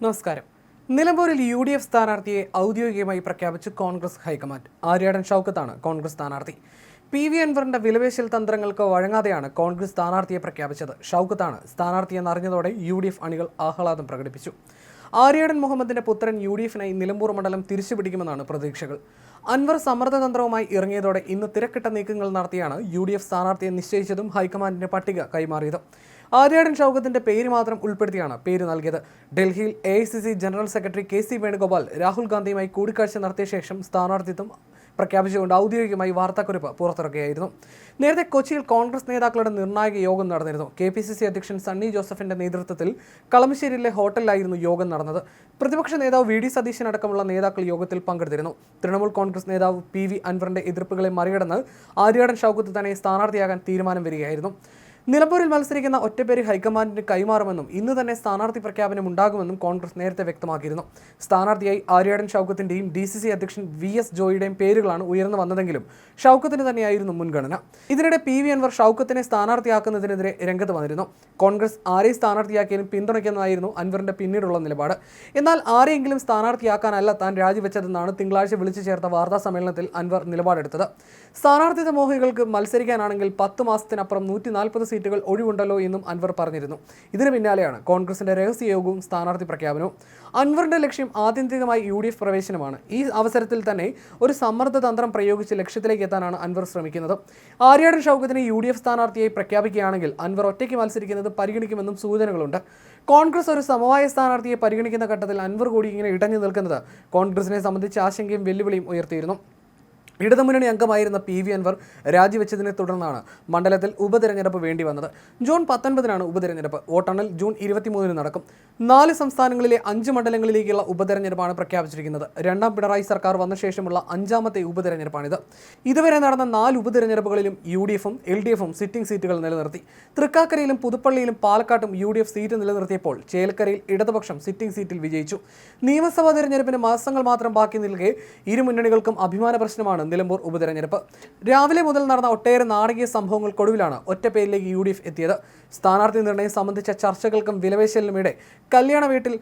നമസ്കാരം. നിലമ്പൂരിൽ UDF സ്ഥാനാർത്ഥിയെ ഔദ്യോഗികമായി പ്രഖ്യാപിച്ച് കോൺഗ്രസ് ഹൈക്കമാൻഡ്. ആര്യാടൻ ഷൗക്കത്താണ് കോൺഗ്രസ് സ്ഥാനാർത്ഥി. PV അൻവറിന്റെ വിലപേശൽ തന്ത്രങ്ങൾക്ക് വഴങ്ങാതെയാണ് കോൺഗ്രസ് സ്ഥാനാർത്ഥിയെ പ്രഖ്യാപിച്ചത്. ഷൗക്കത്താണ് സ്ഥാനാർത്ഥിയെന്ന് അറിഞ്ഞതോടെ UDF അണികൾ ആഹ്ലാദം പ്രകടിപ്പിച്ചു. ആര്യാടൻ മുഹമ്മദിന്റെ പുത്രൻ UDFനായി നിലമ്പൂർ മണ്ഡലം തിരിച്ചുപിടിക്കുമെന്നാണ് പ്രതീക്ഷകൾ. അൻവർ സമ്മർദ്ദതന്ത്രവുമായി ഇറങ്ങിയതോടെ ഇന്ന് തിരക്കിട്ട നീക്കങ്ങൾ നടത്തിയാണ് UDF സ്ഥാനാർത്ഥിയെ നിശ്ചയിച്ചതും ഹൈക്കമാൻഡിന്റെ പട്ടിക കൈമാറിയതും. ആര്യാടൻ ഷൗക്കത്തിന്റെ പേര് മാത്രം ഉൾപ്പെടുത്തിയാണ് പേര് നൽകിയത്. ഡൽഹിയിൽ AICC general secretary KC Venugopal Rahul ഗാന്ധിയുമായി കൂടിക്കാഴ്ച നടത്തിയ ശേഷം സ്ഥാനാർത്ഥിത്വം പ്രഖ്യാപിച്ചുകൊണ്ട് ഔദ്യോഗികമായി വാർത്താക്കുറിപ്പ് പുറത്തിറക്കുകയായിരുന്നു. നേരത്തെ കൊച്ചിയിൽ കോൺഗ്രസ് നേതാക്കളുടെ നിർണായക യോഗം നടന്നിരുന്നു. KPCC അധ്യക്ഷൻ സണ്ണി ജോസഫിന്റെ നേതൃത്വത്തിൽ കളമശ്ശേരിയിലെ ഹോട്ടലിലായിരുന്നു യോഗം നടന്നത്. പ്രതിപക്ഷ നേതാവ് VD സതീശൻ അടക്കമുള്ള നേതാക്കൾ യോഗത്തിൽ പങ്കെടുത്തിരുന്നു. തൃണമൂൽ കോൺഗ്രസ് നേതാവ് PV അൻവറിന്റെ എതിർപ്പുകളെ മറികടന്ന് ആര്യാടൻ ഷൗക്കത്ത് തന്നെ സ്ഥാനാർത്ഥിയാകാൻ തീരുമാനം വരികയായിരുന്നു. നിലമ്പൂരിൽ മത്സരിക്കുന്ന ഒറ്റപ്പേര് ഹൈക്കമാൻഡിന് കൈമാറുമെന്നും ഇന്ന് തന്നെ സ്ഥാനാർത്ഥി പ്രഖ്യാപനം ഉണ്ടാകുമെന്നും കോൺഗ്രസ് നേരത്തെ വ്യക്തമാക്കിയിരുന്നു. സ്ഥാനാർത്ഥിയായി ആര്യാടൻ ഷൗക്കത്തിന്റെയും DCC അധ്യക്ഷൻ VS ജോയിയുടെയും പേരുകളാണ് ഉയർന്നു വന്നതെങ്കിലും ഷൗക്കത്തിന് തന്നെയായിരുന്നു മുൻഗണന. ഇതിനിടെ PV അൻവർ ഷൗക്കത്തിനെ സ്ഥാനാർത്ഥിയാക്കുന്നതിനെതിരെ രംഗത്ത് വന്നിരുന്നു. കോൺഗ്രസ് ആരെ സ്ഥാനാർത്ഥിയാക്കിയാലും പിന്തുണയ്ക്കുന്നതായിരുന്നു അൻവറിന്റെ പിന്നീടുള്ള നിലപാട്. എന്നാൽ ആരെയെങ്കിലും സ്ഥാനാർത്ഥിയാക്കാനല്ല താൻ രാജിവെച്ചതെന്നാണ് തിങ്കളാഴ്ച വിളിച്ചു ചേർത്ത വാർത്താ സമ്മേളനത്തിൽ അൻവർ നിലപാടെടുത്തത്. സ്ഥാനാർത്ഥിത്വ മോഹികൾക്ക് മത്സരിക്കാനാണെങ്കിൽ 10 മാസത്തിനപ്പുറം 140 സീറ്റുകൾ ഒഴിവുണ്ടല്ലോ എന്നും അൻവർ പറഞ്ഞിരുന്നു. ഇതിന് പിന്നാലെയാണ് കോൺഗ്രസിന്റെ രഹസ്യ യോഗവും സ്ഥാനാർത്ഥി പ്രഖ്യാപനവും. അൻവറിന്റെ ലക്ഷ്യം ആത്യന്തികമായി UDF പ്രവേശനമാണ്. ഈ അവസരത്തിൽ തന്നെ ഒരു സമ്മർദ്ദ തന്ത്രം പ്രയോഗിച്ച് ലക്ഷ്യത്തിലേക്ക് എത്താനാണ് അൻവർ ശ്രമിക്കുന്നത്. ആര്യാടൻ ഷൗക്കത്തിനെ UDF സ്ഥാനാർത്ഥിയായി പ്രഖ്യാപിക്കുകയാണെങ്കിൽ അൻവർ ഒറ്റയ്ക്ക് മത്സരിക്കുന്നത് പരിഗണിക്കുമെന്നും സൂചനകളുണ്ട്. കോൺഗ്രസ് ഒരു സമവായ സ്ഥാനാർത്ഥിയെ പരിഗണിക്കുന്ന ഘട്ടത്തിൽ അൻവർ കൂടി ഇങ്ങനെ ഇടഞ്ഞു നിൽക്കുന്നത് കോൺഗ്രസിനെ സംബന്ധിച്ച് ആശങ്കയും വെല്ലുവിളിയും ഉയർത്തിയിരുന്നു. ഇടതുമുന്നണി അംഗമായിരുന്ന PV അൻവർ രാജിവെച്ചതിനെ തുടർന്നാണ് മണ്ഡലത്തിൽ ഉപതെരഞ്ഞെടുപ്പ് വേണ്ടി വന്നത്. ജൂൺ 19-നാണ് ഉപതെരഞ്ഞെടുപ്പ്. വോട്ടെണ്ണൽ ജൂൺ 23-ന് നടക്കും. 4 സംസ്ഥാനങ്ങളിലെ 5 മണ്ഡലങ്ങളിലേക്കുള്ള ഉപതെരഞ്ഞെടുപ്പാണ് പ്രഖ്യാപിച്ചിരിക്കുന്നത്. രണ്ടാം പിണറായി സർക്കാർ വന്ന ശേഷമുള്ള 5ാമത്തെ ഉപതെരഞ്ഞെടുപ്പാണിത്. ഇതുവരെ നടന്ന 4 ഉപതെരഞ്ഞെടുപ്പുകളിലും UDFും LDFും സിറ്റിംഗ് സീറ്റുകൾ നിലനിർത്തി. തൃക്കാക്കരയിലും പുതുപ്പള്ളിയിലും പാലക്കാട്ടും UDF സീറ്റ് നിലനിർത്തിയപ്പോൾ ചേലക്കരയിൽ ഇടതുപക്ഷം സിറ്റിംഗ് സീറ്റിൽ വിജയിച്ചു. നിയമസഭാ തെരഞ്ഞെടുപ്പിന് മാസങ്ങൾ മാത്രം ബാക്കി നിൽക്കെ ഇരു മുന്നണികൾക്കും അഭിമാന പ്രശ്നമാണ് നിലമ്പൂർ ഉപതെരഞ്ഞെടുപ്പ്. രാവിലെ മുതൽ നടന്ന ഒട്ടേറെ നാടകീയ സംഭവങ്ങൾക്കൊടുവിലാണ് ഒറ്റപ്പേരിലേക്ക് UDF എത്തിയത്. സ്ഥാനാർത്ഥി നിർണയം സംബന്ധിച്ച ചർച്ചകൾക്കും വിലപേശലിനുമിടെ കല്യാണ വീട്ടിൽ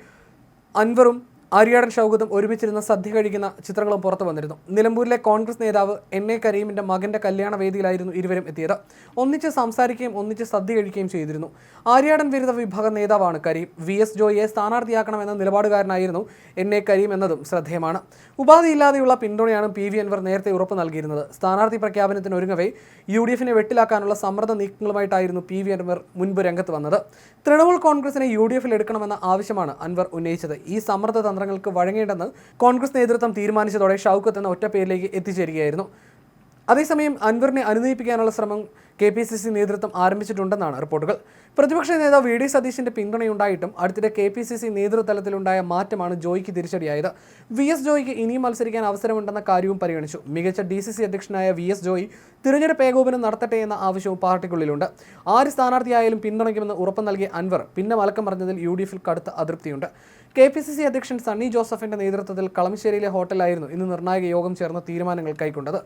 അൻവറും ആര്യാടൻ ഷൗക്കത്തും ഒരുമിച്ചിരുന്ന സദ്യ കഴിക്കുന്ന ചിത്രങ്ങളും പുറത്തു വന്നിരുന്നു. നിലമ്പൂരിലെ കോൺഗ്രസ് നേതാവ് NA കരീമിന്റെ മകന്റെ കല്യാണ വേദിയിലായിരുന്നു ഇരുവരും എത്തിയത്. ഒന്നിച്ച് സംസാരിക്കുകയും ഒന്നിച്ച് സദ്യ കഴിക്കുകയും ചെയ്തിരുന്നു. ആര്യാടൻ വിരുദ്ധ വിഭാഗം നേതാവാണ് കരീം. VS ജോയിയെ സ്ഥാനാർത്ഥിയാക്കണമെന്ന നിലപാടുകാരനായിരുന്നു NA കരീം എന്നതും ശ്രദ്ധേയമാണ്. ഉപാധിയില്ലാതെയുള്ള പിന്തുണയാണ് PV അൻവർ നേരത്തെ ഉറപ്പ് നൽകിയിരുന്നത്. സ്ഥാനാർത്ഥി പ്രഖ്യാപനത്തിന് ഒരുങ്ങവേ UDFനെ വെട്ടിലാക്കാനുള്ള സമ്മർദ്ദ നീക്കങ്ങളുമായിട്ടായിരുന്നു PV അൻവർ മുൻപ് രംഗത്ത് വന്നത്. തൃണമൂൽ കോൺഗ്രസിനെ UDFിൽ എടുക്കണമെന്ന ആവശ്യമാണ് അൻവർ ഉന്നയിച്ചത്. ഈ സമ്മർദ്ദ തന്ത്രങ്ങൾക്ക് വഴങ്ങേണ്ടെന്ന് കോൺഗ്രസ് നേതൃത്വം തീരുമാനിച്ചതോടെ ഷൗക്കത്ത് എന്ന ഒറ്റ പേരിലേക്ക് എത്തിച്ചേരുകയായിരുന്നു. അതേസമയം അൻവറിനെ അനുനയിപ്പിക്കാനുള്ള ശ്രമം KPCC നേതൃത്വം ആരംഭിച്ചിട്ടുണ്ടെന്നാണ് റിപ്പോർട്ടുകൾ. പ്രതിപക്ഷ നേതാവ് VD സതീശന്റെ പിന്തുണയുണ്ടായിട്ടും അടുത്തിടെ KPCC നേതൃതലത്തിലുണ്ടായ മാറ്റമാണ് ജോയിക്ക് തിരിച്ചടിയായത്. VS ജോയിക്ക് ഇനിയും മത്സരിക്കാൻ അവസരമുണ്ടെന്ന കാര്യവും പരിഗണിച്ചു. മികച്ച DCC അധ്യക്ഷനായ VS ജോയി തിരഞ്ഞെടുപ്പ് ഏകോപനം നടത്തട്ടെ എന്ന ആവശ്യവും പാർട്ടിക്കുള്ളിലുണ്ട്. ആര് സ്ഥാനാർത്ഥിയായാലും പിന്തുണയ്ക്കുമെന്ന് ഉറപ്പ് നൽകിയ അൻവർ പിന്നെ മലക്കം പറഞ്ഞതിൽ UDFിൽ കടുത്ത അതൃപ്തിയുണ്ട്. KPCC അധ്യക്ഷൻ സണ്ണി ജോസഫിന്റെ നേതൃത്വത്തിൽ കളമശ്ശേരിയിലെ ഹോട്ടലിലായിരുന്നു ഇന്ന് നിർണായക യോഗം ചേർന്ന് തീരുമാനങ്ങൾ കൈക്കൊണ്ടത്.